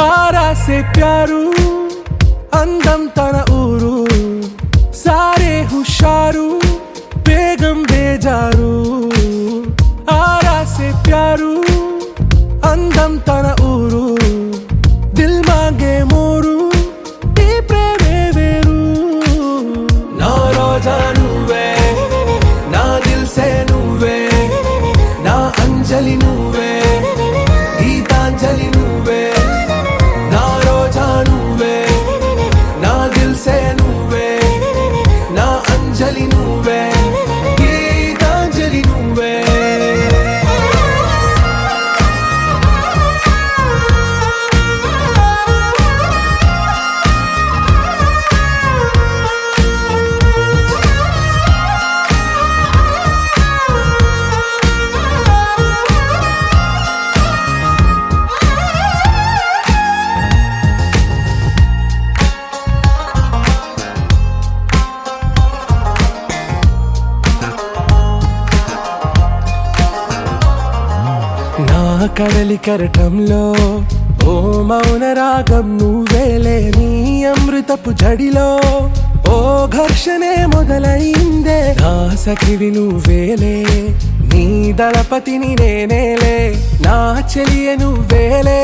आरा से प्यारू అందం తన ఊరు సారే హుషారు బేగం బేజారు ఆరా సే ప్యారు అందం తన ఊరు దిల్ మాంగే మోరు ఈ ప్రేమే వేరు నా రోజా నువ్వే నా దిల్ సే నువ్వే నా అంజలి నువ్వే గీతాంజలి నువ్వే నా రోజా నువ్వే నా దిల్ సే నువ్వే నా అంజలి నువ్వే గీతాంజలి నువ్వే కడలి కరటంలో ఓ మౌన రాగం నువ్వేలే నీ అమృతపు జడిలో ఓ ఘర్షణే మొదలైందే నా సఖివి నువ్వేలే నీ దళపతిని నేనేలే నా చెలియ నువ్వేలే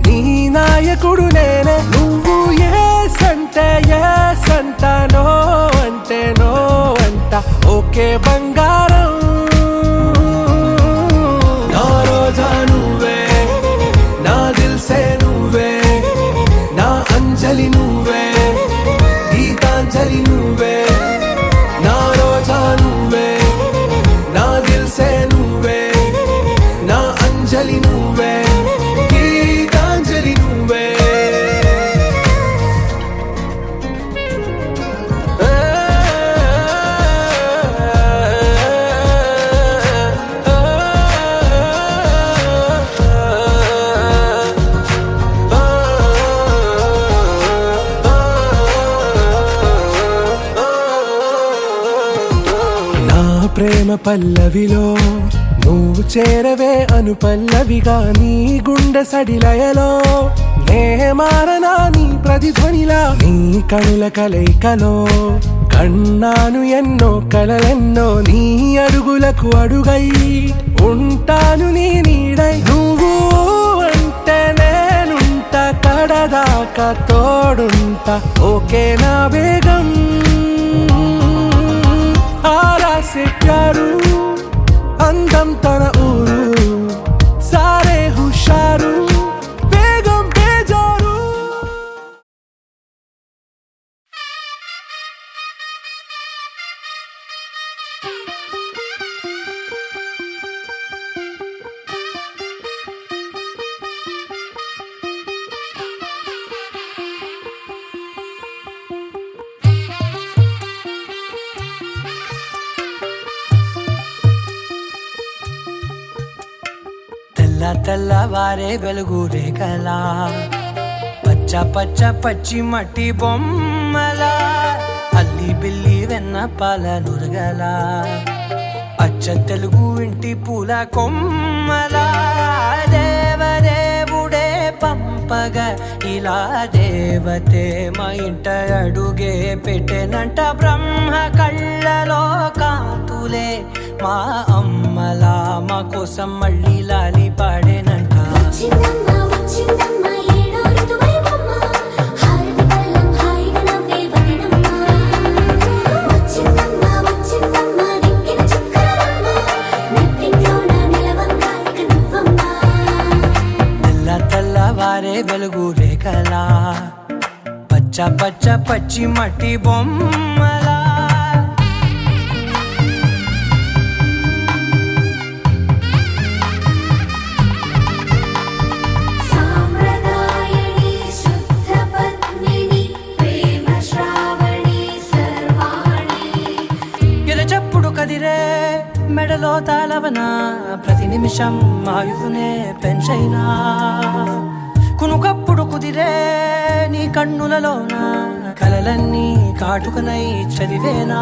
నీ నాయకుడు నేనే నువ్వు ఏ సంట నో అంటే నో అంట ఓకే బంగారం నువ్వే నా దిల్ సే నువ్వే నా అంజలి నువ్వే గీతాంజలి నువ్వే నా రోజా నువ్వే నా దిల్ సే నువ్వే నా అంజలి నువ్వే గీతాంజలి నువ్వే ప్రేమ పల్లవిలో నువ్వు చేరవే అను పల్లవిగా నీ గుండె సడిలయలో నే మారనా నీ ప్రతిధ్వనిలా నీ కనుల కలయికలో కన్నాను ఎన్నో కలలెన్నో నీ అడుగులకు అడుగై ఉంటాను నీ నీడై నువ్వు అంటే నేనుంట కడదాకా తోడుంటా ఓకే నా బేగం आरा से प्यारू అందం తన ఊరు సారే హుషారు బేగం బేజారు తెల్లవారే వెలుగు రేఖలా పచ్చ పచ్చ పచ్చి మట్టి బొమ్మలా అల్లి బిల్లి వెన్న పాల నురగలా అచ్చ తెలుగు ఇంటి పూల కొమ్మలా దేవదేవుడే పంపగా ఇలా దేవతే మా ఇంట అడుగే పెట్టెనంట బ్రహ్మ కళ్ళలో కాంతులే మా అమ్మలా మా కోసం మళ్ళీ లాలి పాడేనంట తెల్లవారే వెలుగు రేఖలా పచ్చ పచ్చ పచ్చి మట్టి బొమ్మలా మెడలో తాళవన ప్రతి నిమిషం ఆయుధునే పెంచైనా కునుకప్పుడు కుదిరే నీ కన్నులలోన కలలన్నీ కాటుకనై చదివేనా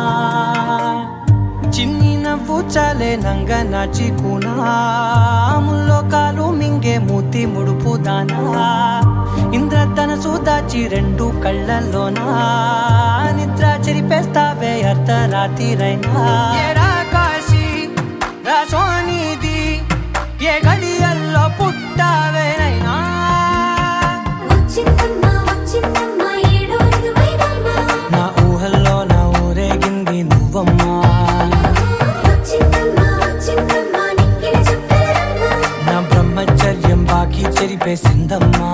చిన్ని నవ్వు చాలే నంగ నాచి కూనా ముల్లో కాలు మింగే మూతి ముడుపు దానా ఇంద్రధనసు దాచి రెండు కళ్ళల్లోనా నిద్ర చెరిపేస్తావే అర్ధరాత్రిరైనా ఏరా కాశీ రా సోనిది ఏ గడియల్లో పుట్టావేనైనా నా ఊహల్లో నా ఊరేగింది నువ్వమ్మా నా బ్రహ్మచర్యం బాకీ చెరిపేసిందమ్మా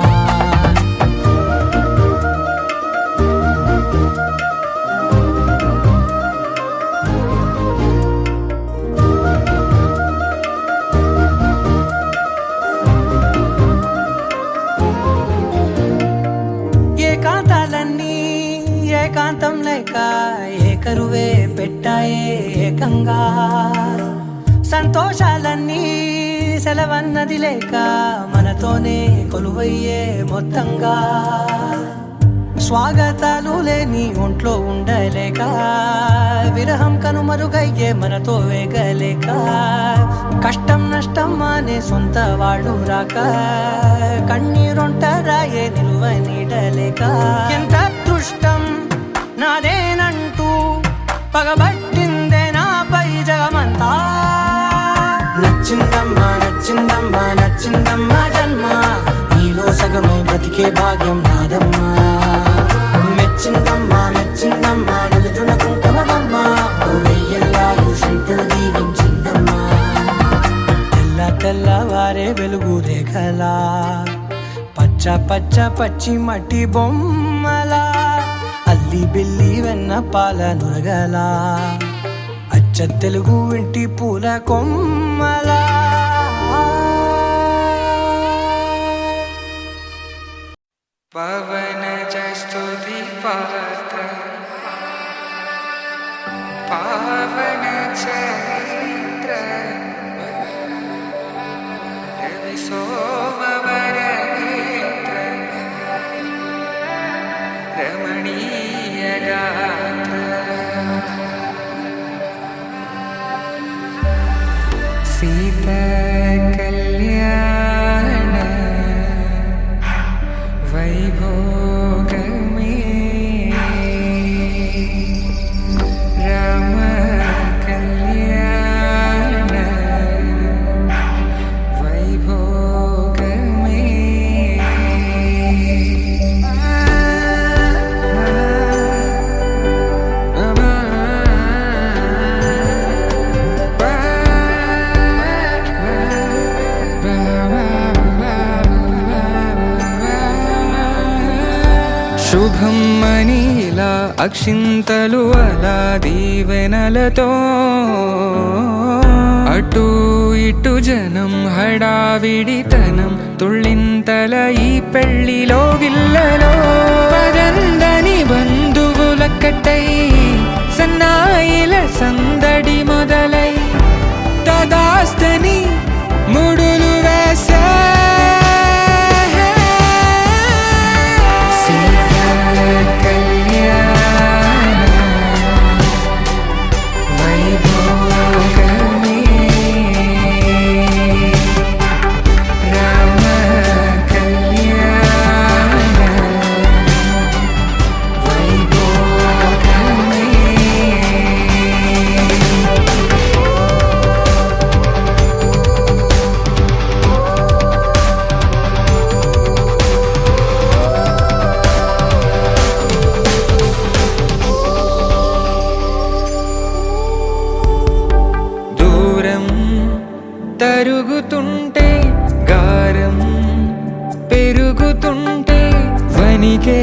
ఏకాంతాలన్నీ ఏకాంతం లేక ఏకరువే పెట్టాయే ఏకంగా సంతోషాలన్నీ సెలవన్నది లేక మనతోనే కొలువయ్యే మొత్తంగా స్వాగతాలు లేని ఒంట్లో ఉండలేక విరహం కనుమరుగయ్యే మనతో వేగలేక కష్టం నష్టం అనే సొంత వాడు రాక కన్నీరొంటరాయే నిలువ నీడలేక ఎంత అదృష్టం నాదేనంటూ పగబట్టిందే నాపై జగమంతా నచ్చిందమ్మా నచ్చిందమ్మా నచ్చిందమ్మా జన్మ నీలో సగమై బ్రతికే భాగ్యం నాదమ్మా మెచ్చిందమ్మా మెచ్చిందమ్మా నిలుతున్న కుంకుమమ్మా వెయ్యల్లాలు శంకులు దీవించిందమ్మా తెల్ల తెల్లవారే వెలుగు రేఖలా పచ్చ పచ్చ పచ్చి మట్టి బొమ్మలా అల్లి బిల్లి వెన్న పాల నురగలా అచ్చ తెలుగు ఇంటి పూల కొమ్మలా పవన జస్తుతి పాత్ర పావన చరిత్ర రవి సోమవర నేత్ర రమణీయ గాత్ర సీత కళ్యాణ వైభోగమే రామ కళ్యాణ వైభోగమే శుభం మనీలా అక్షింతలు అలా దీవెనలతో అటు ఇటు జనం హడావిడితనం తుళ్ళింతల ఈ పెళ్లిలో గిల్లలో పదందని బంధువులక్కటై సన్నాయిల సందడి మొదలై తదాస్తని ముడులు వేసే తరుగుతుంటే గారం పెరుగుతుంటే వనికే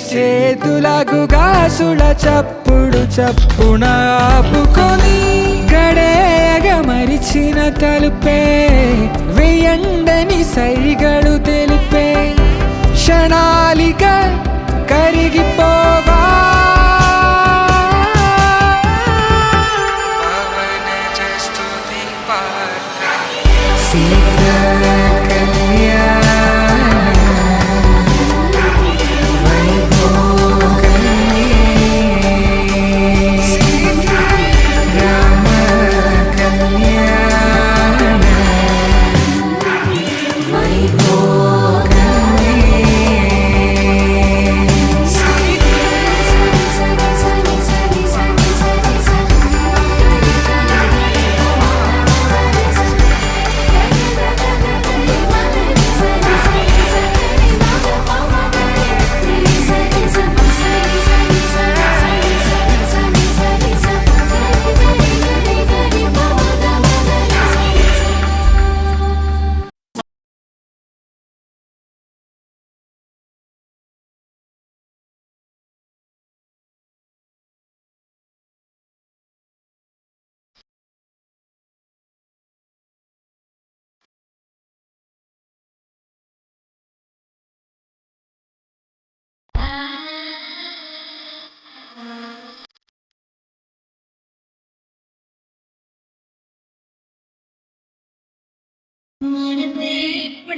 చేతులకు గాసుల చప్పుడు చప్పున ఆపుకొని గడేగ మరిచిన తలుపే వెయ్యండని సైగడు తెలిపే క్షణాలిక కరిగిపోవా వైభోగమే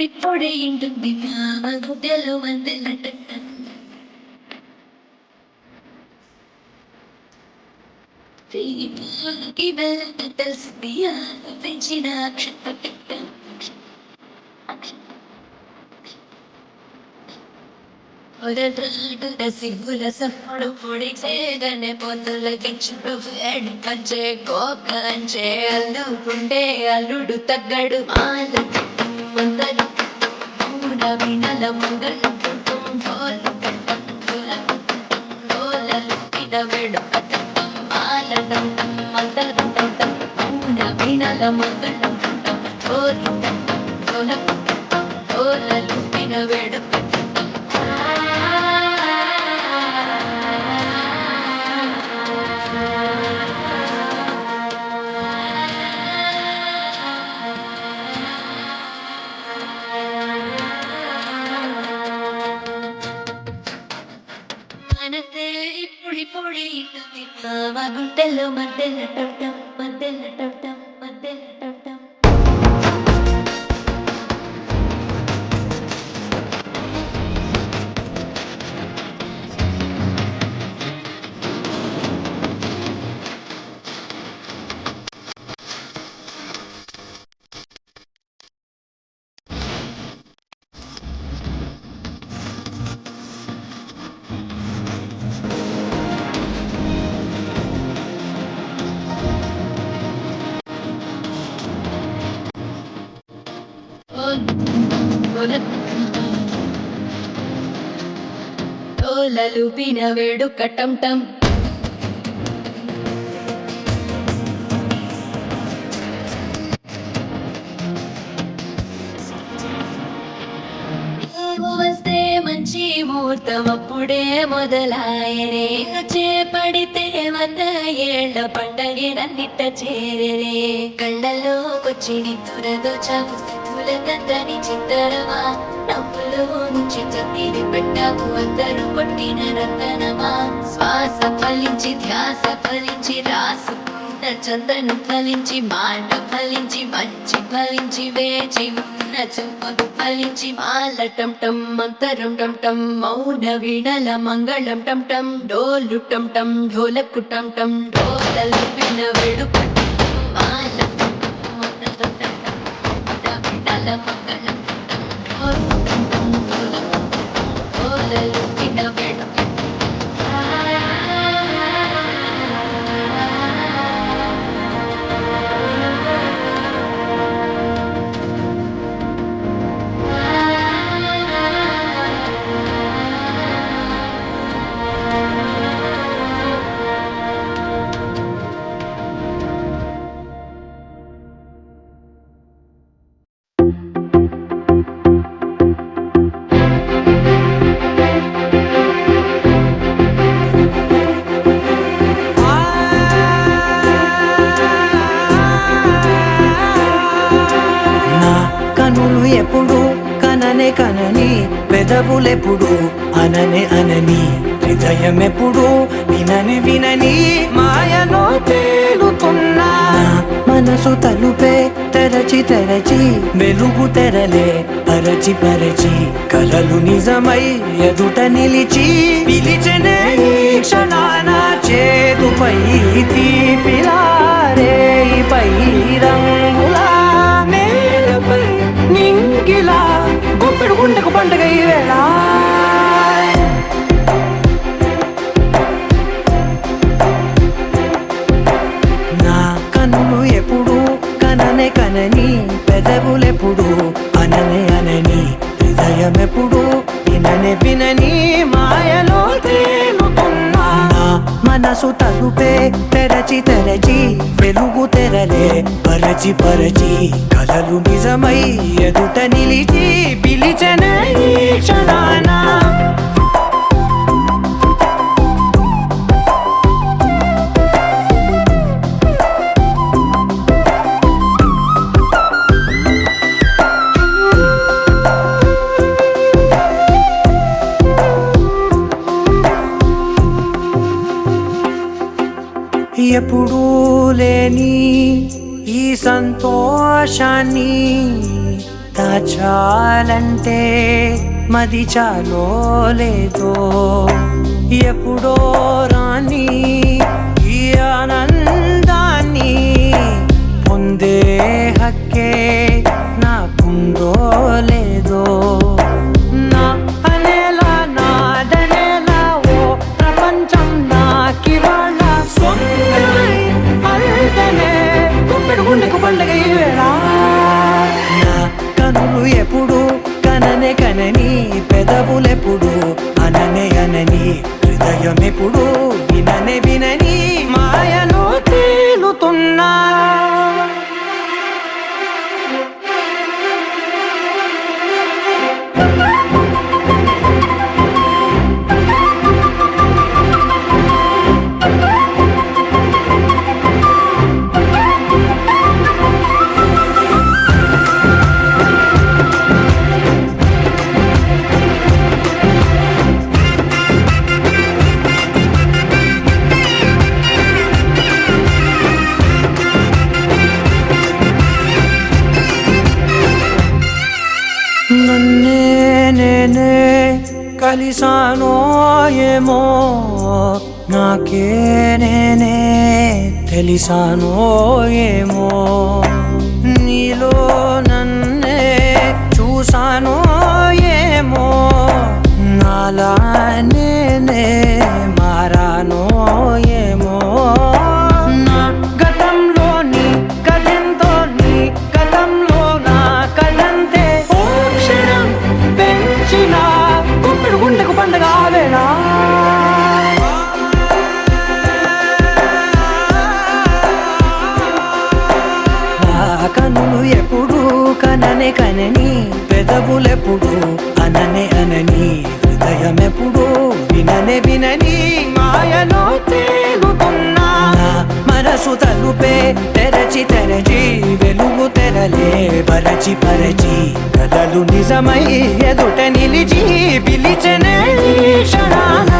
ఇప్పుడిప్పుడే ఇంటుంది గుడ్డెలు మంది తెలిసింది పెంచిన సిగ్గుల సప్పుడు పొడి చేయగానే పొద్దులకించుడు వేడి పంచే కోకంచే అల్లుకుంటే అల్లుడు తగ్గడు మందలు వినల మంగళం తోలలు వినవేడు మాలడం మందరం వినల మంగళం తోలలు వినవేడు పొడి గుండెల్లో మధ్యలో తోలలు వినవేడు కటంటం వస్తే మంచి ముహూర్తం అప్పుడే మొదలాయనే చేపడితే 100 ఏళ్ల పండగనిట్ట చేరరే కళ్ళలోకొచ్చిడి తురదో చావు స్థితులకందని చిత్తరమా నవ్వులో నుంచి చత్తిరి పెట్టావు అందరూ కొట్టిన రతనమా శ్వాస ఫలించి ధ్యాస ఫలించి రాసుకున్న చందను ఫలించి మాట ఫలించి మంచి ఫలించి వేచి ఉన్న చూపదు ఫలించి మాలటం టం మంతరం టం టం మౌన వీణల మంగళం టం టం డోలు టం టం ఢోలకు టం టం డోలలు విన వేడుక మాల మంగళం డోలలు విన వేడుక ఎప్పుడు కననే కనని పెదవులెప్పుడు అననే అనని హృదయం ఎప్పుడు వినని వినని మాయలో తేలుతున్నా మనసు తలుపే తెరచి తెరచి వెలుగు తెరలే పరచి పరచి కలలు నిజమై ఎదుట నిలిచి పిలిచెనే ఈ క్షణాన చేతుపై తీపిలారే పై రంగులా నేలపై నింగిలా గుప్పెడు గుండెకు పండుగ ఈ వేళ నా కన్నులు ఎప్పుడు కననే కనని పెదవులెప్పుడు అననే అనని హృదయం ఎప్పుడు విననే వినని మాయలో తేలుతున్నా మనసు తలుపే తెరచి తెరచి వెలుగు తెరలే పరచి పరచి కలలు నిజమై ఎదుట నిలిచి పిలిచెనే ఈ క్షణాన ఎప్పుడూ లేని ఈ సంతోషాన్ని చాలంటే మది చాలో లేదో ఎప్పుడో రాని ఈ ఆనందాన్ని పొందే హక్కే నాకుందో లేదో నా అనేలా నాదనేలా ఓ ప్రపంచం నాకివాళ్ళ సొంతమై అల్దనే గుప్పెడు గుండెకు పండగ ఈ వేళ నా కనులు ఎప్పుడు కననే కనని పెదవులెప్పుడు అననే అనని హృదయం ఎప్పుడు విననే వినని మాయలో తేలుతున్నా నన్నే నేనే కలిసానో ఏమో నాకే నేనే తెలిసానో ఏమో నీలో నన్నే చూసానో ఏమో నాలా నేనే మారానో ఏమో నా గతంలోని కథంతో నీ గతంలో నా కథంతే ఓ క్షణం పెంచిన గుప్పెడు గుండెకు పండగ ఆవేనా కనులు ఎప్పుడు కననే కనని పెదవులెప్పుడు అననే అనని హృదయం ఎప్పుడు విననే వినని మాయలో తేలుతున్నా నా మనసు తలుపే తెరచి తెరచి వెలుగు తెరలే పరచి పరచి కలలు నిజమై ఎదుట నిలిచి పిలిచెనే ఈ క్షణాన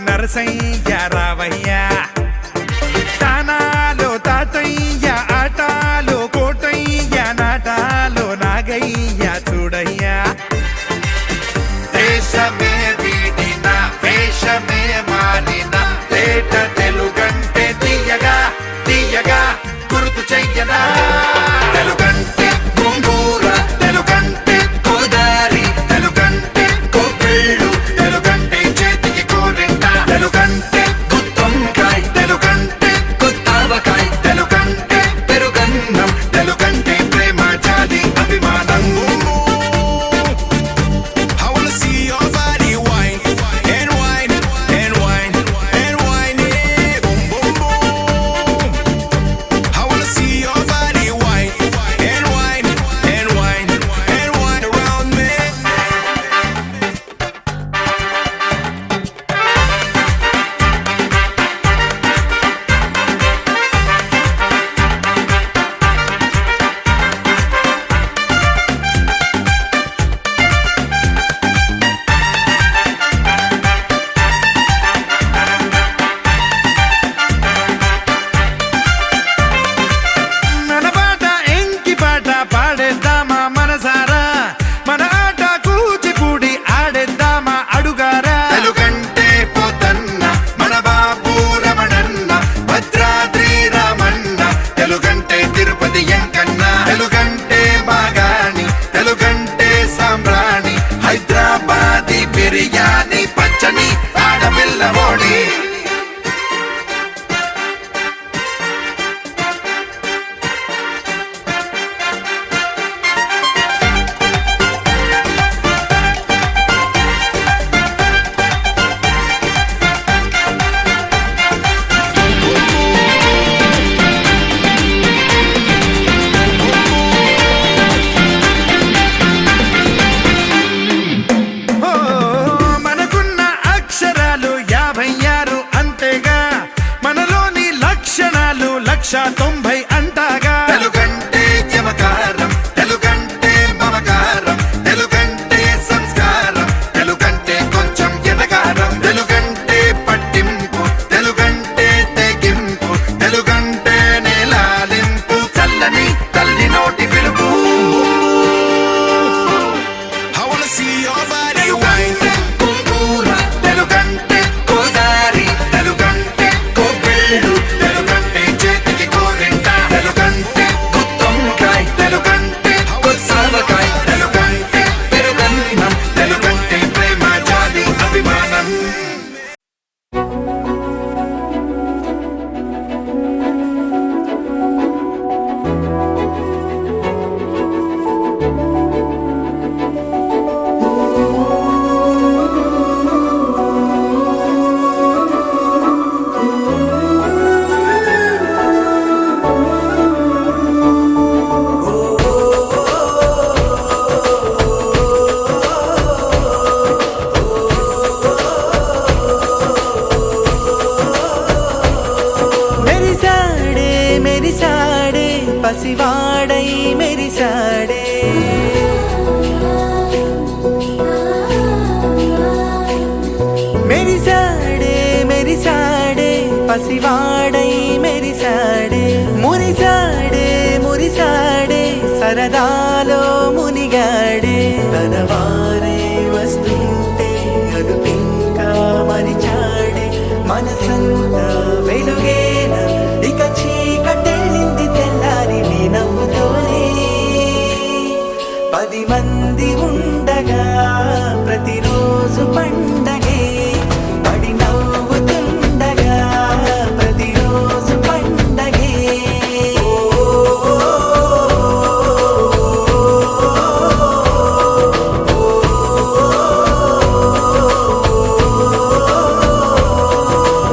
నరసయ్య రావయ్య తానాలో తాతయ్య ఆటాలో కోటయ్య నాటాలో నాగయ్య చూడయ్యా దేశమే వీడిన వేషమే మారిన తేట తెలుగంటే తీయగా తీయగా గుర్తు చెయ్యనా తెలుగంటే గుంగూర తెలుగంటే గోదారి తెలుగంటే కోపిళ్ళు తెలుగంటే చేతికి కోరింట తెలుగంటే గుత్తొంకాయ్ తెలుగంటే గుత్తావకాయ్ తెలుగంటే పెరుగన్నం తెలుగంటే ప్రేమ జాలి అభిమానం 90 అంటాగా. తెలుగంటే యమకారం, తెలుగంటే మమకారం, తెలుగంటే సంస్కారం, తెలుగంటే కొంచెం ఎనకారం, తెలుగంటే పట్టింపు, తెలుగంటే తెగింపు, తెలుగంటే నేలాలింపు, చల్లని తల్లి నోటి పిలుపు. I wanna see your body wine. తెలుగంటే Kodari, తెలుగంటే కోపిల్లు, తెలుగంటే చేతికి కోరింట, తెలుగంటే గుత్తొంకాయ్, తెలుగంటే కొత్సావకాయ్, తెలుగంటే పెరుగన్నం, తెలుగంటే ప్రేమ జాలి అభిమానం. మెరిసాడే పసివాడై మెరిసాడే మెరిసాడే మెరిసాడే పసివాడై మెరిసాడే మురిసాడే మురిసాడే సరదాలో మునిగాడే తనవారే వస్తుంటే అదుపింకా మరిచాడే మనసంతా వెలుగేన ఇక చీకటెళ్ళింది తెల్లారి నీ నవ్వుతోనే 10 మంది ఉండగా ప్రతిరోజు పండగే పడి నవ్వుతుండగా ప్రతిరోజు పండగే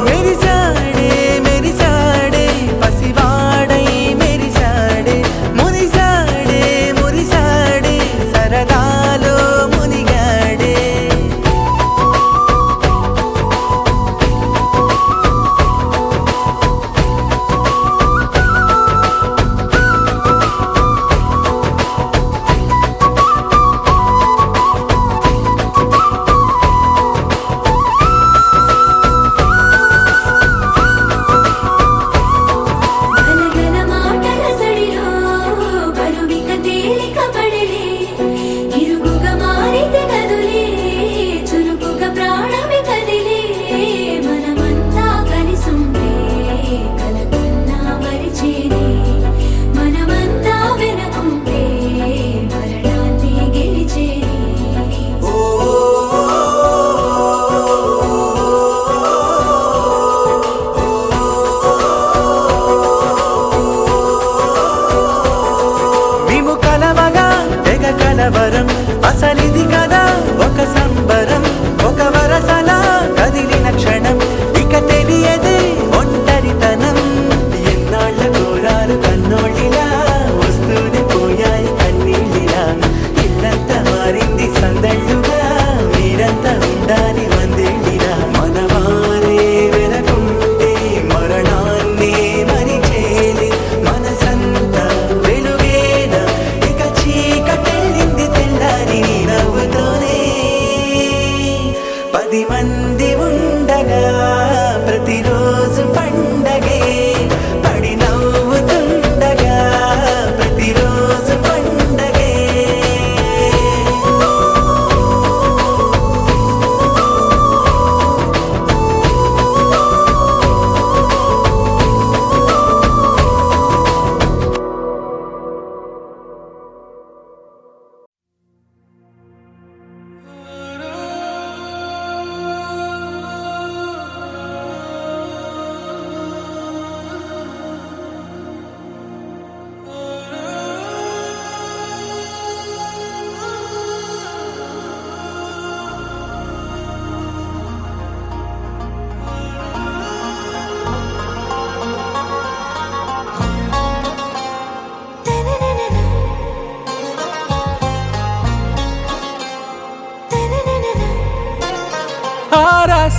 మెరిసాడే మెరిసాడే పసివాడై మెరిసాడే మురిసాడే మురిసాడే సరదాలో మునిగాడే గలగల మాటల సడిలో బరువిక తేలిక పడిలే ఇరుగుగా మారితే కదులే చురుకుగా ప్రాణమి కదిలే మనమంతా కలిసుంటే కలకన్నా మరిచేనే మనమంతా వెనకుంటే మరణాన్ని గెలిచేనే మేము కలవగా తెగ కలవరం అసలిది కదా ఒక సంబరం ఒక వరసలా కదిలిన క్షణం ఇక తెలియదే ఒంటరితనం ఎన్నాళ్ళ కోరారు కన్నోళ్ళిలా వస్తూనే పోయాయి కన్నీళ్ళిలా ఇల్లంతా మారింది సందళ్ళుగా మీరంతా ఉండాలి వందేళ్ళిలా మనవారే వెనకుంటే మరణాన్ని మరిచేలి మనసంతా వెలుగేన ఇక చీకటెళ్ళింది తెల్లారి నీ నవ్వుతోనే 10 మంది ఉండగా ప్రతిరోజు పండగే పడి నవ్వుతుండగా ప్రతిరోజు పండగే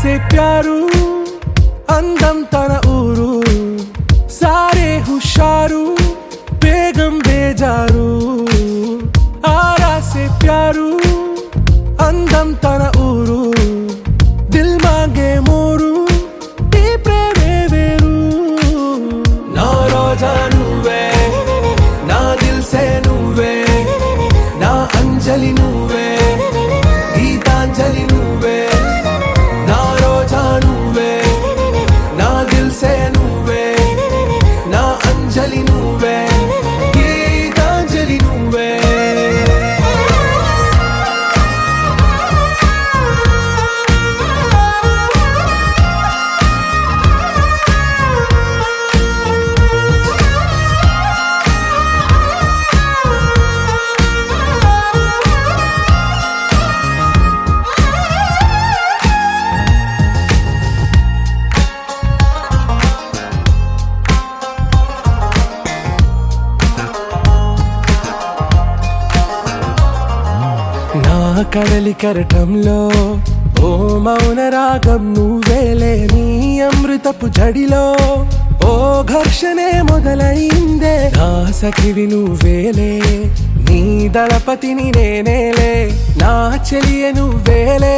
से प्यारू అందం తన ఊరు సారే బేజారు ఆరా సే ప్యారు అందం తన ఊరు దిల్ మాంగే మోరు ఈ ప్రేమే వేరు నా రోజా నువ్వే నా దిల్ సే నువ్వే నా అంజలి నువ్వే గీతాంజలి నువ్వే నా రోజా నువ్వే నా దిల్ సే నువ్వే నా అంజలి నువ్వే గీతాంజలి నువ్వే నా కడలి కరటంలో ఓ మౌన రాగం నువ్వేలే నీ అమృతపు జడిలో ఓ ఘర్షణే మొదలైందే నా సఖివి నువ్వేలే నీ దళపతిని నేనేలే నా చెలియ నువ్వేలే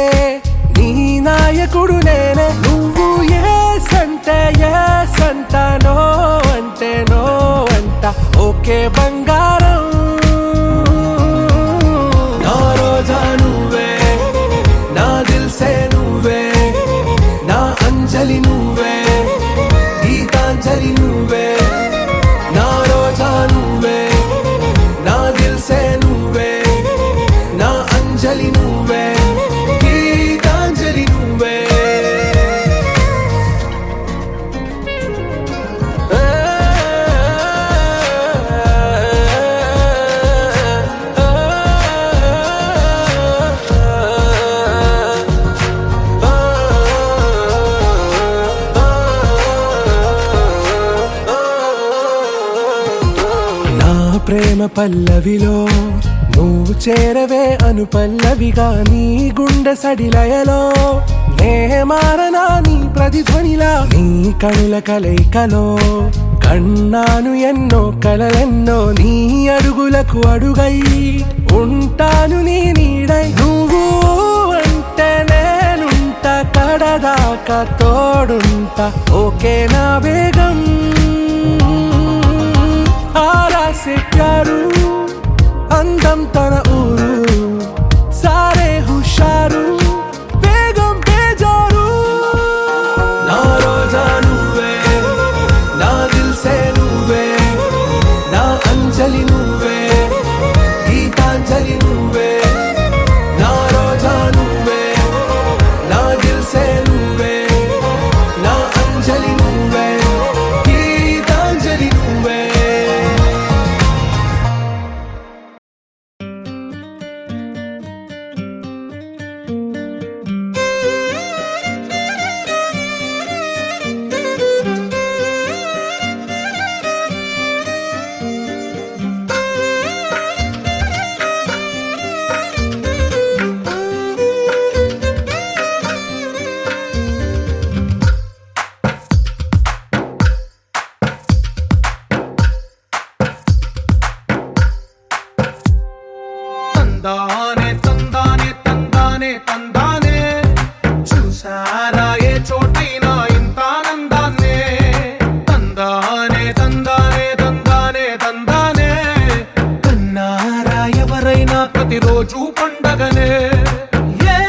నీ నాయకుడు నేనే నువ్వు ఏ సంట నో అంటే నో అంట ఓకే బంగారం నా రోజా నువ్వే నా దిల్ సే నువ్వే నా అంజలి నువ్వే గీతాంజలి నువ్వే నా రోజా నువ్వే నా దిల్ సే నువ్వే నా అంజలి నువ్వే గీతాంజలి నువ్వే నా ప్రేమ పల్లవిలో నువ్వు చేరవే అను పల్లవిగా నీ గుండె సడిలయలో నే మారనా నీ ప్రతిధ్వనిలా నీ కనుల కలయికలో కన్నాను ఎన్నో కలలెన్నో నీ అడుగులకు అడుగై ఉంటాను నీ నీడై నువ్వు అంటే నేనుంట కడదాకా తోడుంటా ఓకే నా బేగం ఆరా సే ప్యారు అందం తన ఊరు సారే హుషారు బేగం బేజారు నా రోజా నువ్వే నా దిల్ సే నువ్వే నా అంజలి నువ్వే గీతాంజలి నువ్వే నా రోజా నువ్వే నా దిల్ సే నువ్వే నా అంజలి నువ్వే గీతాంజలి నువ్వే తందానే తందానే తందానే తందానే చూసారా ఏ చోటైనా ఇంత ఆనందాన్నే తందానే తందానే తందానే తందానే కన్నారా ఎవరైనా ప్రతిరోజు పండగనే ఏ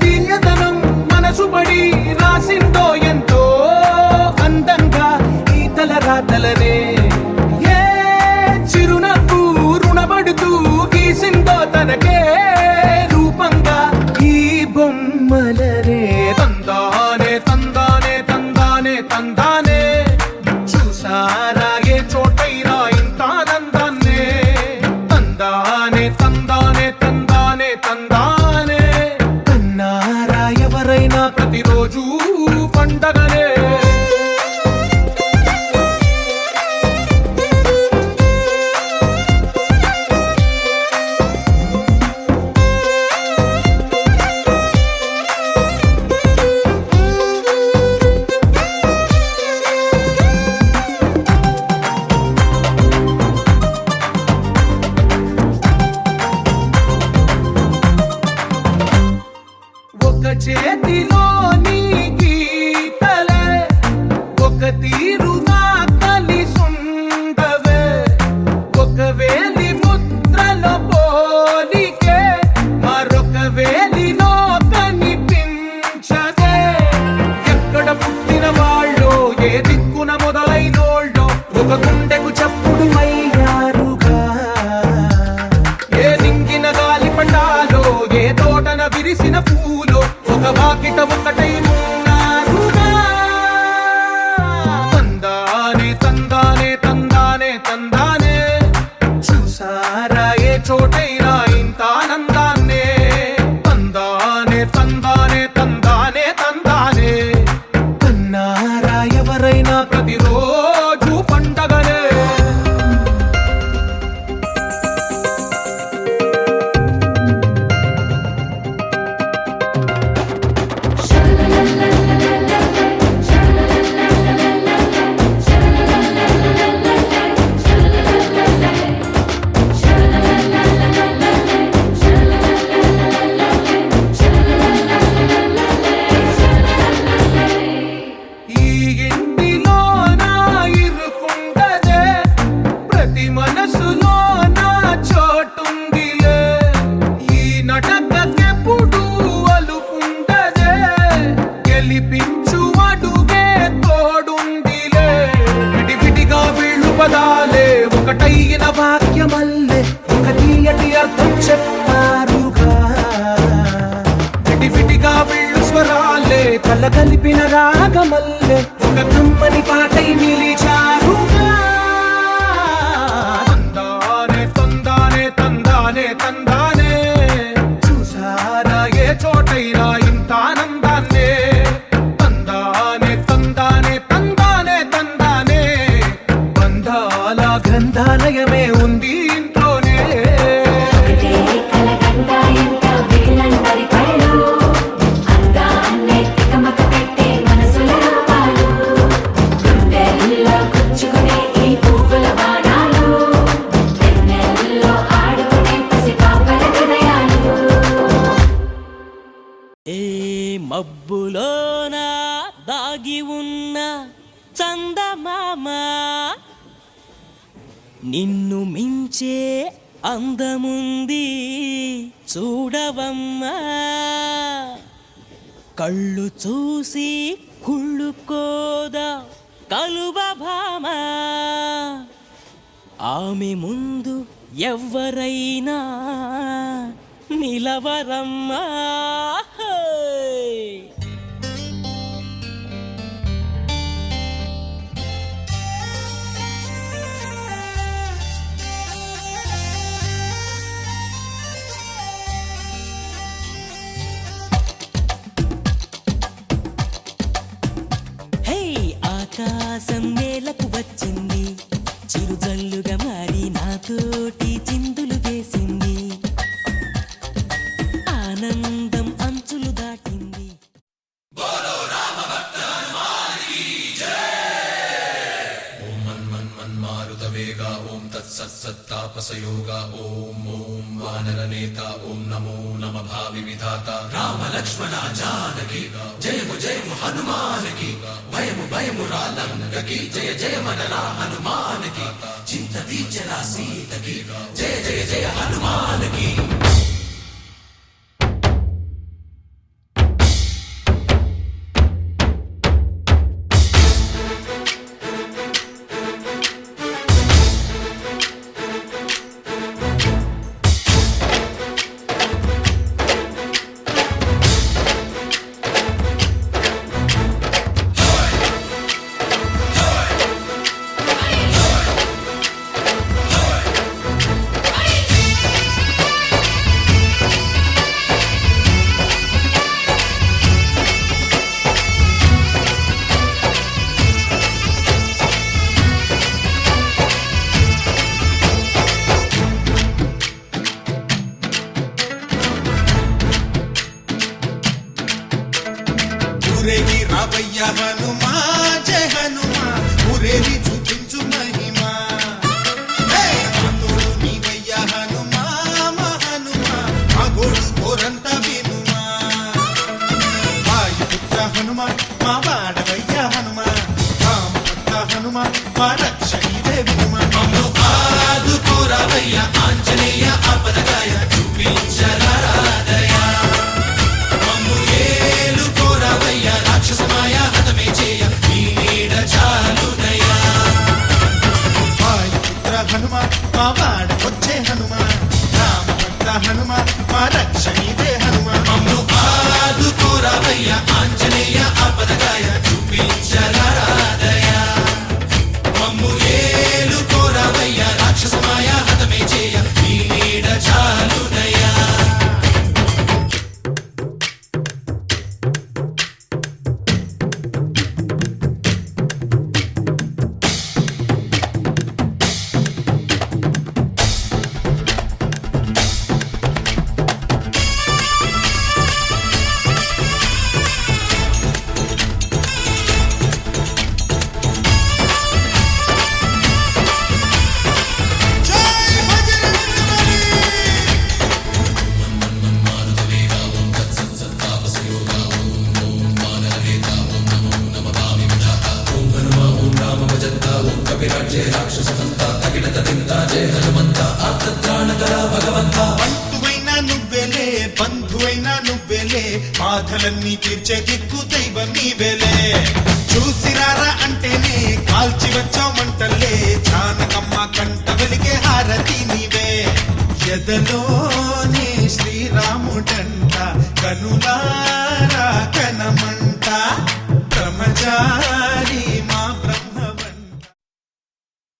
తీయదనం మనసు పడి రాసిందో ఎంతో అందంగా ఈ తలరాతలనే ఏ చిరునవ్వు రుణపడుతూ గీసిందో తనకే రూపంగా ఈ బొమ్మలనే తందానే తందానే తందానే తందానే చూసారా ఏ చోటైనా ఇంత ఆనందాన్నే తందానే తందానే తందానే తందానే కన్నారా ఎవరైనా ప్రతిరోజు పండగనే తోడుమయ్యారుగా. ఏ నింగిన గాలి పండాలో, ఏ తోటన విరిసిన పూలో, ఒక వాకిట ఒకటై ఉన్నారుగా. తందానే తందానే తందానే తందానే, చూసారా ఏ చోటైనా ఇంత ఆనందాన్నే. తందానే తందానే తందానే తందానే, కన్నారా ఎవరైనా ప్రతిరోజు పండగనే. ఈ ఇంటిలోన ఇరుకుండదే, ప్రతి మనసులోన చోటుందిలే. ఈ నటకెప్పుడు అలుకుండదే, గెలిపించు అడుగే తోడుందిలే. విడివిడిగా వీళ్ళు పదాలే ఒకటైన వాక్యమల్లే, ఒక తీయటి అర్థం చెప్పారుగా. విడివిడిగా వీళ్ళు స్వరాలే కల కలిపిన రాగమల్లే, ఒక కమ్మని పాటై నిలిచారుగా. తందానే తందానే తందానే తందానే, చూసారా ఏ చోటైనా ఇంత ఆనందాన్నే. తందానే తందానే తందానే తందానే, బంధాల గ్రంథాలయమే ఉంది ఇంట్లోనే. ఒకటే కలగంట ఎంత వీళ్ళందరి కళ్ళు, అందాన్నే తికమక పెట్టే మనసుల రూపాలు, గుండెల్లో గుచ్చుకునే ఈ పువ్వుల బాణాలు, వెన్నెల్లో ఆడుకునే పసిపాపల హృదయాలు. ఏ మబ్బులోన దాగి ఉన్న చందమామ, నిన్ను మించే అందముంది చూడవమ్మా. కళ్ళు చూసి కుళ్ళుకోదా కలువ భామ, ఆమె ముందు ఎవ్వరైనా నిలవరమ్మా. హే, ఆకాశం నేలకు వచ్చింది, చిరుజల్లుగా మారి నాతోటి చిందులు వేసింది, ఆనందం అంచులు దాటింది. మన్మారుతవేగా ఓం తత్సత్తాపసయోగా ఓం ఓం వానరనేత ఓం నమో నమ భావి విధాత రామ లక్ష్మణ జానకి జయము జయము హనుమానకి భయము భయము రాలంకకి జయ జయ మనరా హనుమానకి చింత తీర్చరా సీతకి జయ జయ జయ హనుమానకి. ఊరేగి రావయ్య హనుమా, జయ హనుమా, ఊరేగి చూపించు మహిమా. హే, మా తోడు నీవయ్య హనుమా, మా హనుమా, మా గోడు కోరంత వినుమా. వాయుపుత్ర హనుమా, మా వాడవయ్య హనుమా, రామభక్త హనుమా, మా రక్ష ఇదే వినుమా. మమ్ము ఆదుకోరావయ్య ఆంజనేయ ఆపదగాయ, చూపించరాదయ. మమ్ము ఏలుకోరావయ్య రాక్షసమాయ హతమే హనుమ మా వాడకొచ్చే హనుమ రామభక్త హనుమ మా రక్షణీదే హనుమ మమ్ము ఆదుకోరావయ్య ఆంజనేయ ఆపదగాయ చూపించరాదయ మమ్ము ఏలుకోరావయ్య రాక్షసమాయ హతమే చేయ నీ నీడ చాలునయ్యా బంధువైనా నువ్వేలే బంధువైనా నువ్వేలే బాధలన్నీ తీర్చే దిక్కు దైవం నీవేలే చూసిరారా అంటేనే కాల్చి వచ్చావు మంటల్లే జానకమ్మ కంట వెలిగే హారతి నీవే ఎదలోనే శ్రీరాముడంట కనులారా కనమంట బ్రహ్మచారి మా బ్రహ్మవంట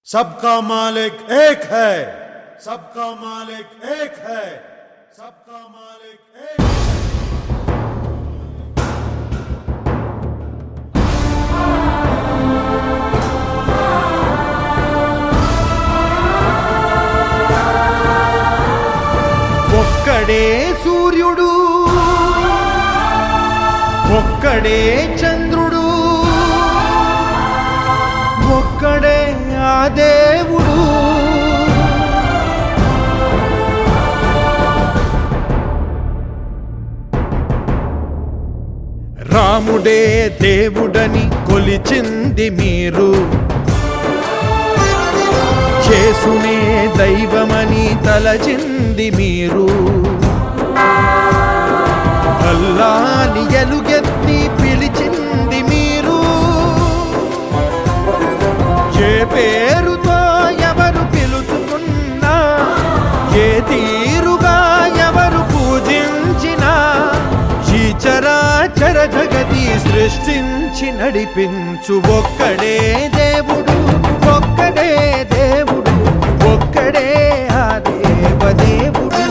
सबका मालिक एक है सबका मालिक एक है सबका मालिक एक है। ఒక్కడే సూర్యుడు ఒక్కడే చంద్రుడు ఒక్కడే ఆ దేవుడు రాముడే దేవుడని కొలిచింది మీరు చేసునే దైవమని తలచింది మీరు అల్లాని ఎలుగెత్తి పిలిచింది మీరు ఏ పేరుతో ఎవరు పిలుచుకున్నా ఏ తీరుగా ఎవరు పూజించినా ఈ చరాచర జగతి సృష్టించి నడిపించు ఒక్కడే దేవుడు ఒక్కడే దేవుడు ఒక్కడే ఆ దేవదేవుడు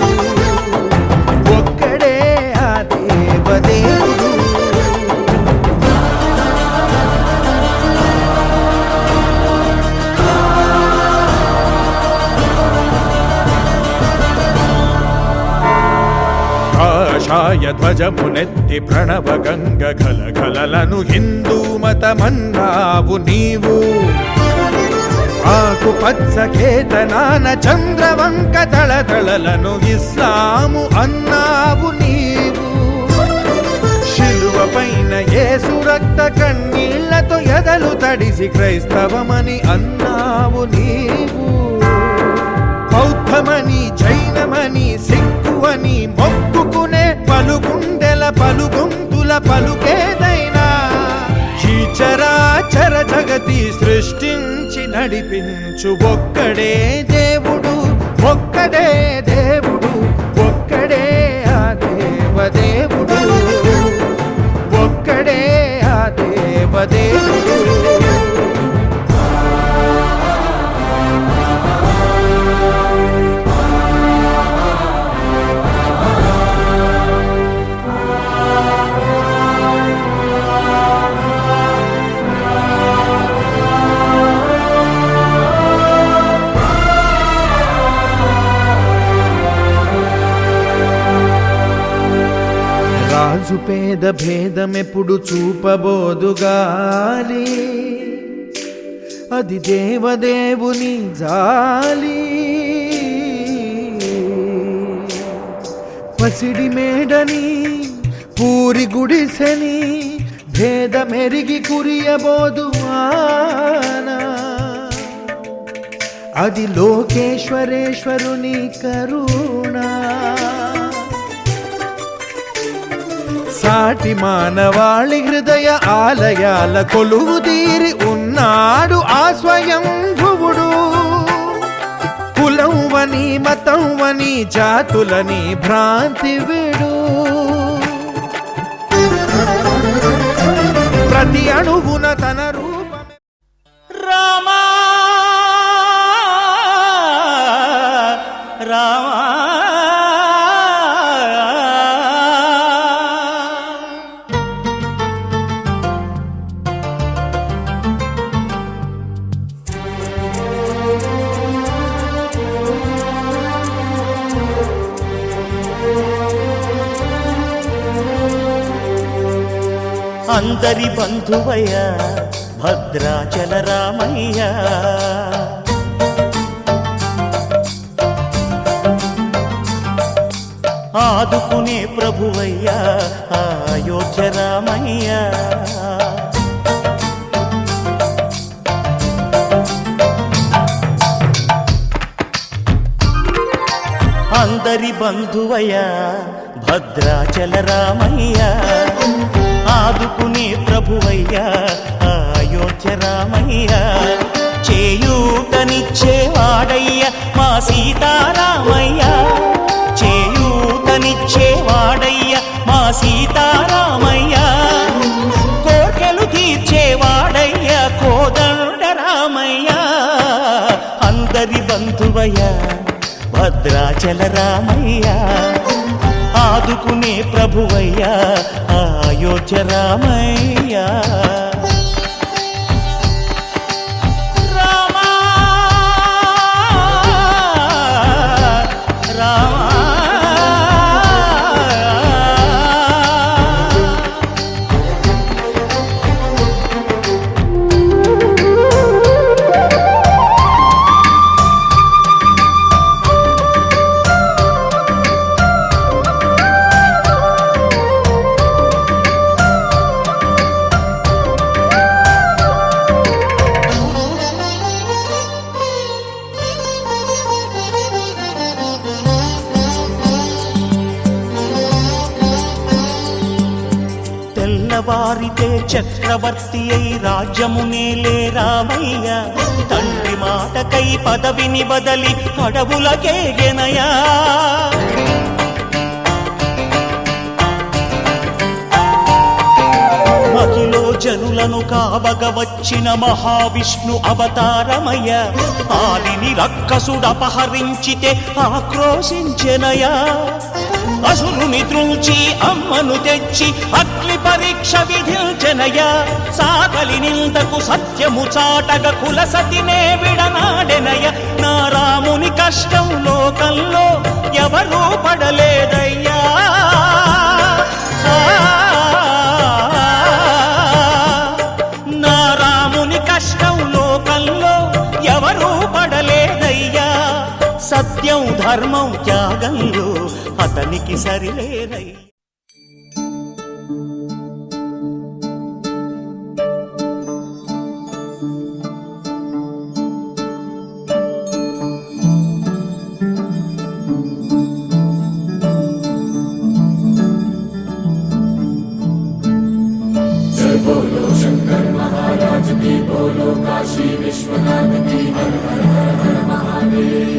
ఒక్కడే ఆ దేవదేవుడు కాషాయ ధ్వజమునెత్తి ప్రణవ గంగ గలగలలను హిందూ మతమన్నావు నీవు ఆకు పచ్చ కేతనాన చంద్రవంక తళతళలను ఇస్లాము అన్నావు నీవు శిలువ పైన యేసు రక్త కన్నీళ్లతో ఎదలు తడిసి క్రైస్తవమని అన్నావు నీవు బౌద్ధమని జైనమని సిక్కువని మొక్కుకునే పలుగుండెల పలుగొంతుల పలుకేదైనా ఈ చరాచర జగతి సృష్టించి నడిపించు ఒక్కడే దేవుడు ఒక్కడే దేవుడు ఒక్కడే ఆ దేవదేవుడు ఒక్కడే ఆ దేవదేవుడు రాజు పేద భేదమెప్పుడు చూపబోదుగాలి అది దేవదేవుని జాలి పసిడి మేడని పూరి గుడిసెని భేదమెరిగి కురియబోదు ఆనా అది లోకేశ్వరేశ్వరుని కరుణా సాటి మానవాళి హృదయ ఆలయాల కొలువు తీరి ఉన్నాడు ఆ స్వయంభువుడు మతమని మతంవని జాతులని భ్రాంతి విడు ప్రతి అణువున తన రూపమే రామా రామా అందరి బంధువయ్య భద్రాచల రామయ్య ఆదుకునే ప్రభువయ్య అయోధ్య రామయ్య అందరి బంధువయ్య భద్రాచల రామయ్య ఆదుకునే ప్రభువయ్య అయోధ్య రామయ్య చేయూతనిచ్చేవాడయ్య మా సీతారామయ్య చేయూతనిచ్చేవాడయ్య మా సీతారామయ్య కోర్కెలు తీర్చేవాడయ్య కోదండ రామయ్య అందరి బంధువయ్య భద్రాచల రామయ్య ఆదుకునే ప్రభువయ్య అయోధ్య రామయ్య రామా రామా తెల్లవారితే చక్రవర్తి అయి రాజ్యమునేలే రామయ్య తండ్రి మాటకై పదవిని బదలి అడవులకేగెనయా మహిలో జనులను కావగ వచ్చిన మహావిష్ణు అవతారమయ్య ఆదిని రక్కసుడపహరించితే ఆక్రోశించెనయా అసురుని త్రుంచి అమ్మను తెచ్చి అగ్ని పరీక్ష విధించెనయా సాగలి నిందకు సత్యము చాటగ కుల సతినే విడనాడెనయ నా రాముని కష్టం లోకంలో ఎవరూ పడలేదయ్యా నా రాముని కష్టం లోకంలో ఎవరూ పడలేదయ్యా సత్యం ధర్మం త్యాగంలో అతనికి సరిలేరై जय बोलो शंकर महाराज की बोलो काशी विश्वनाथ की हर हर हर हर महादेव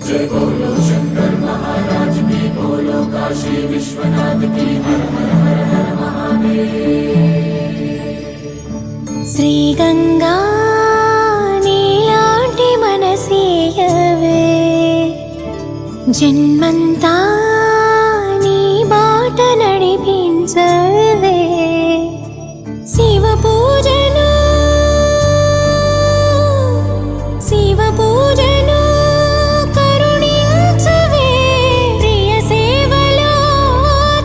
जय बोलो शंकर महाराज की बोलो काशी विश्वनाथ की हर हर हर हर महादेव శ్రీ గంగా నీలాంటి మనసేయవే జన్మంతా నీ బాట నడిపించవే శివ పూజను కరుణించవే ప్రియ సేవలో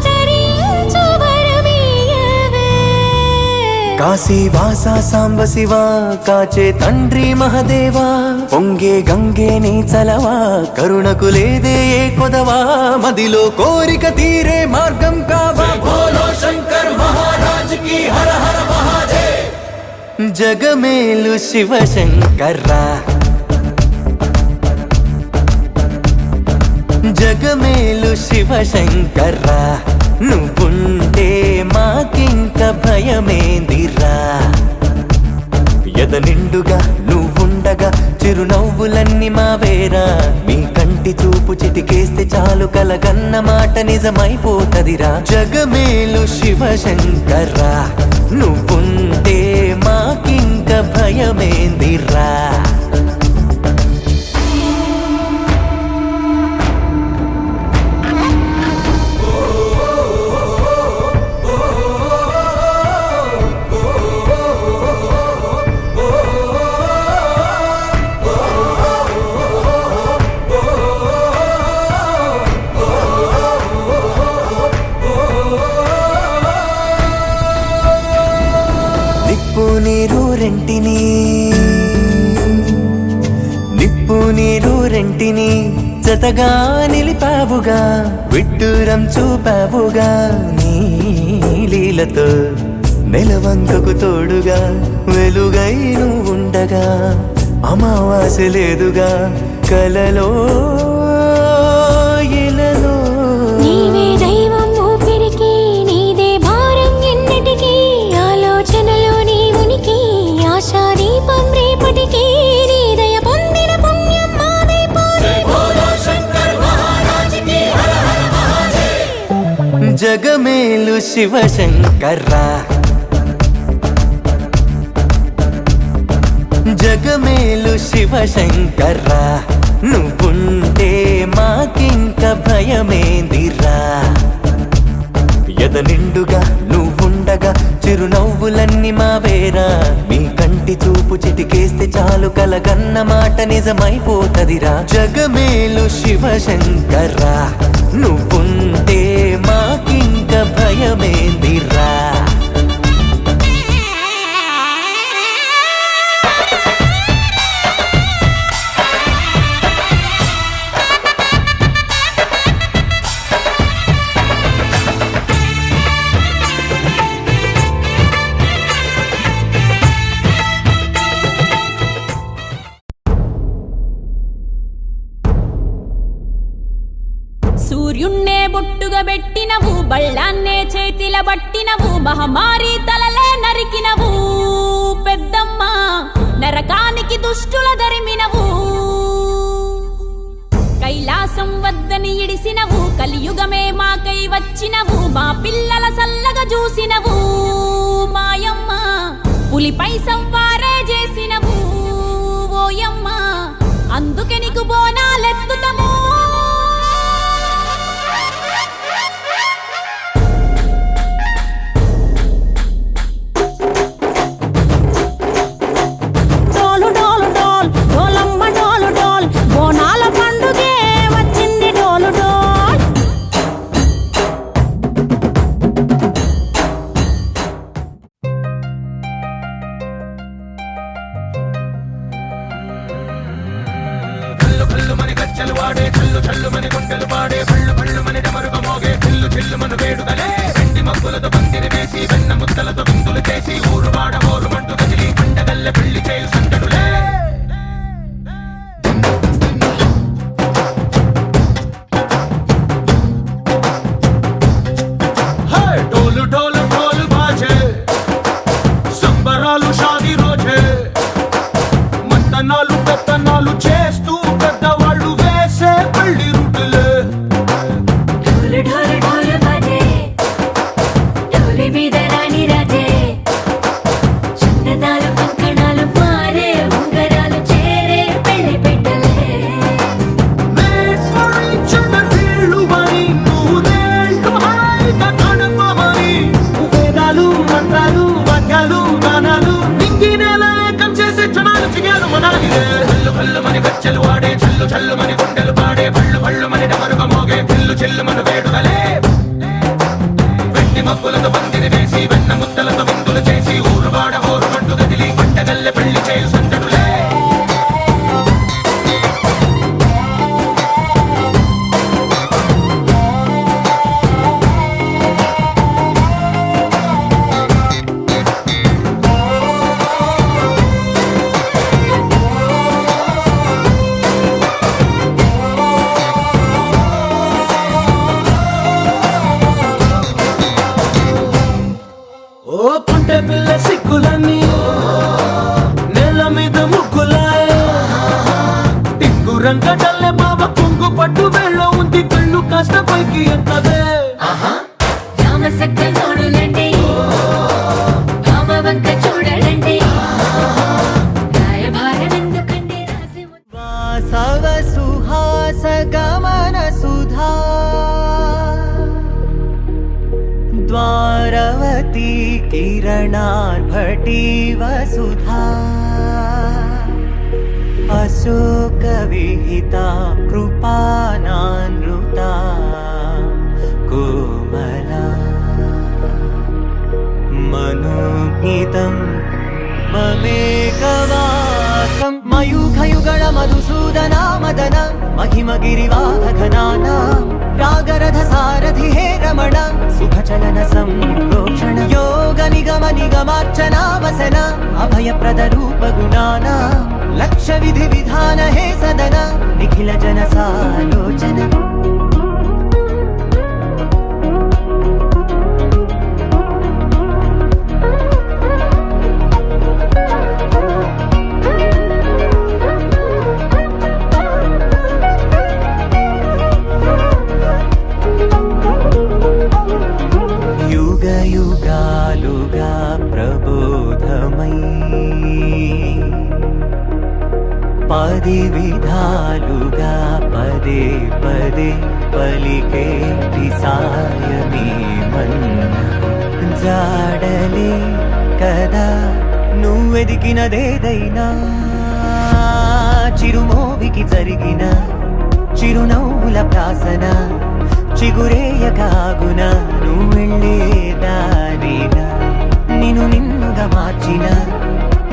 తరించు వరమీయవే కాశీవాసా సాంబ శివ కాచే తండ్రి మహదేవా పొంగే గంగే నీ చలవా కరుణకు లేదే ఏ కొదవా మదిలో కోరిక తీరే మార్గం కావా बोलो शंकर महाराज की हर हर महादेव జగమేలు శివ శంకర్రా జగమేలు శివ శంకర్రా నువ్వుంటే మాకింక భయమేందిరా ఎద నిండుగా నువ్వుండగా చిరునవ్వులన్నీ నవ్వులన్నీ మావేరా మీ కంటి చూపు చిటికేస్తే చాలు కలగన్న మాట నిజమైపోతదిరా జగమేలు శివశంకర్రా నువ్వుంటే మాకింక భయమేందిరా నిప్పు నీరు రెంటిని జతగా నిలిపావుగా విడ్డూరం చూపావుగా నీ లీలతో నెలవంకకు తోడుగా వెలుగై నువ్వుండగా అమావాస్య లేదుగా కలలో ఇలలో నీవే దైవం ఊపిరికి నీదే భారం ఎన్నటికీ ఆలోచనలో నీ ఉనికి ఆశా దీపం రేపటికి నీ దయ పొందిన పుణ్యం మాదైపోయి జగమేలు శివశంకర్రా జగమేలు శివశంకర్రా నువ్వుంటే మాకింక భయమేందిరా ఎద నిండుగా నువ్వుండగా చిరునవ్వులన్నీ మావేరా మీ కంటి చూపు చిటికేస్తే చాలు కలగన్న మాట నిజమైపోతదిరా జగమేలు శివశంకర్రా నువ్వుంటే మాకింక భయమేందిరా సూర్యున్నే బొట్టుగా పెట్టినవు బళ్ళాన్నే చేతిల పట్టినవు మహమారి తలలే నరికినవు పెద్దమ్మ నరకానికి దుష్టుల దరిమినవు కైలాసం వద్దని ఇడిసినవు కలియుగమే మాకై వచ్చినవు మా పిల్లల సల్లగా చూసినవు మాయమ్మ పులిపై సవ్వారే చేసినవు ఓయమ్మ అందుకే నీకు బోనాలెత్తుతము చేస్తూ పెద్దవాళ్ళు వేసే పెళ్లి రుట్టులే రంగడల్లే బావ కొంగు పట్టు వేళ్ళ ఉంది కళ్ళు కాస్త పైకి ఎంతదే రామసక్కనోడులండి రామవంక చూడడండి రాయభారమెందుకండి రాసి వాసవ సుహాస గమన సుధా ద్వారవతి కిరణార్భటి వసుధా అశోక విహిత కృపానానృతా కోమలా మనోగీతం మమేకవాసం మయూఖయుగళ మధుసూదనా మదన మహిమగిరివాహఘనానా రాగరథ సారథి హే రమణ సుఖచలన సంప్రోక్షణ యోగ నిగమ నిగమార్చనా వసన అభయప్రద రూప గుణానా లక్ష్య విధి విధాన హే సదన నిఖిల జన సాలోచన యుగ యుగాలుగా ప్రబోధమై పది విధాలుగా పదే పదే పలికేటి సాయమే మన్న జాడలే కదా నువ్వెదికినదేదైనా చిరుమోవికి జరిగిన చిరునవ్వుల ప్రాసన చిగురేయకాగున నువ్వెళ్ళేదారినా నిన్ను నిన్నుగా మార్చిన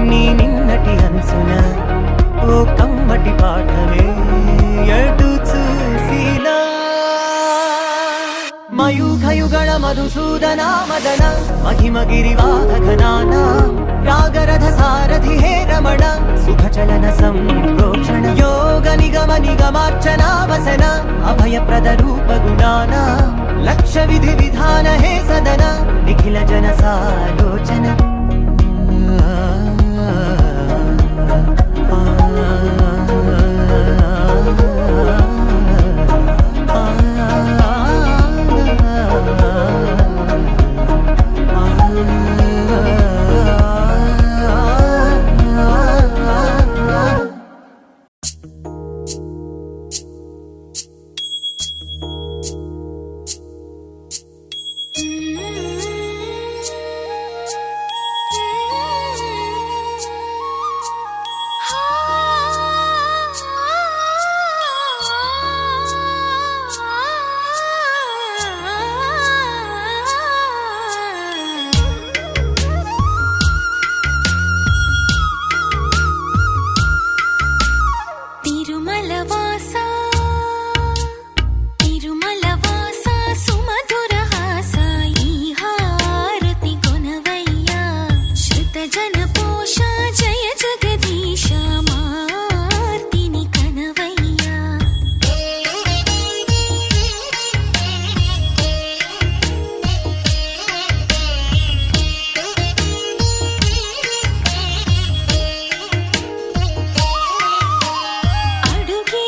నీ నిన్నటి హంసున ఓ కమ్మటి పాఠమే ఎటు చూసినా మయూఖయుగళ మధుసూదనా మదన మహిమగిరివాహఘనానా రాగరథ సారథి హే రమణ సుఖచలన సంప్రోక్షణ యోగ నిగమ నిగమార్చనా వసన అభయప్రద రూప గుణానా లక్ష్య విధి విధాన హే సదన నిఖిల జన సాలోచన అడుగే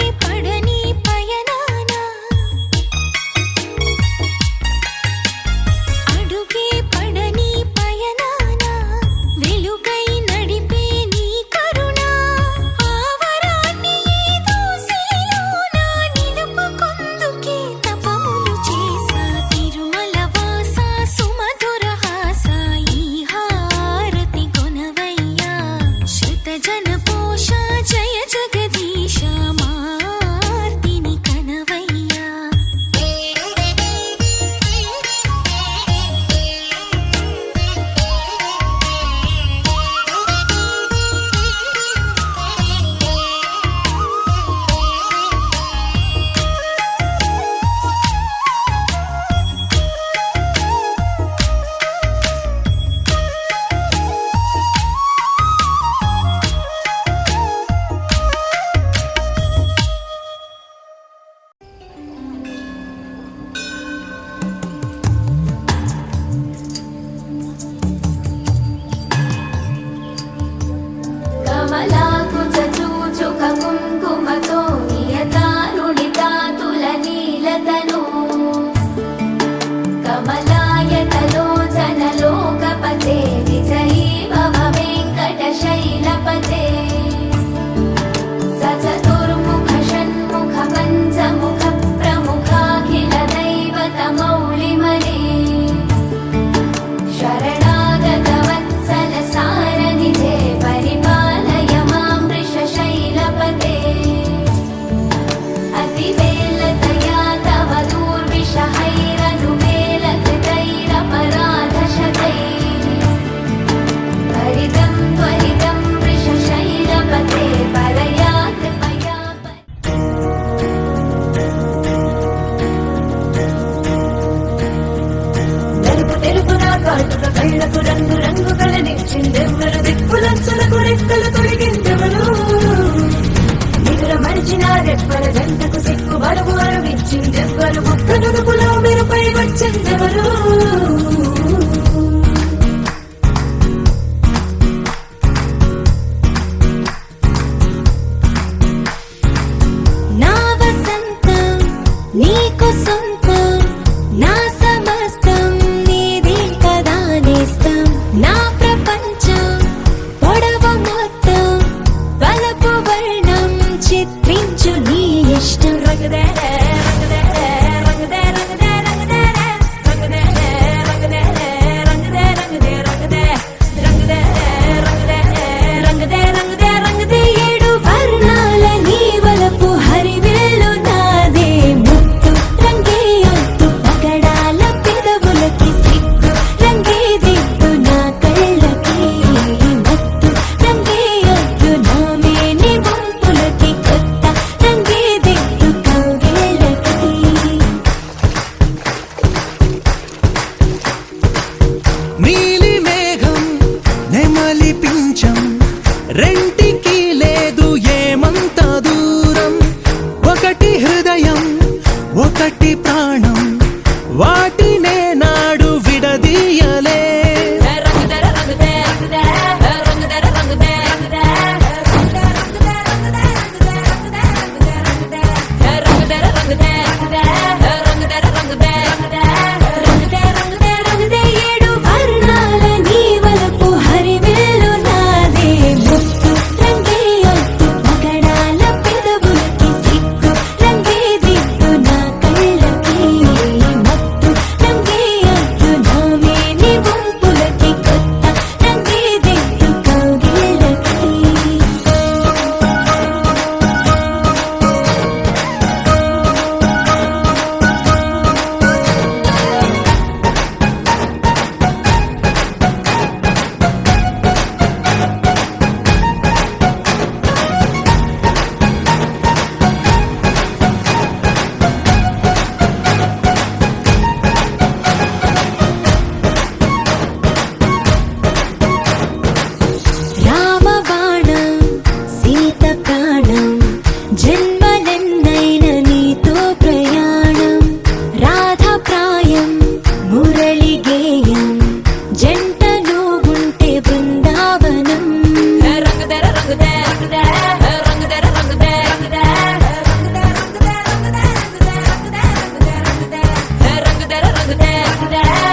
da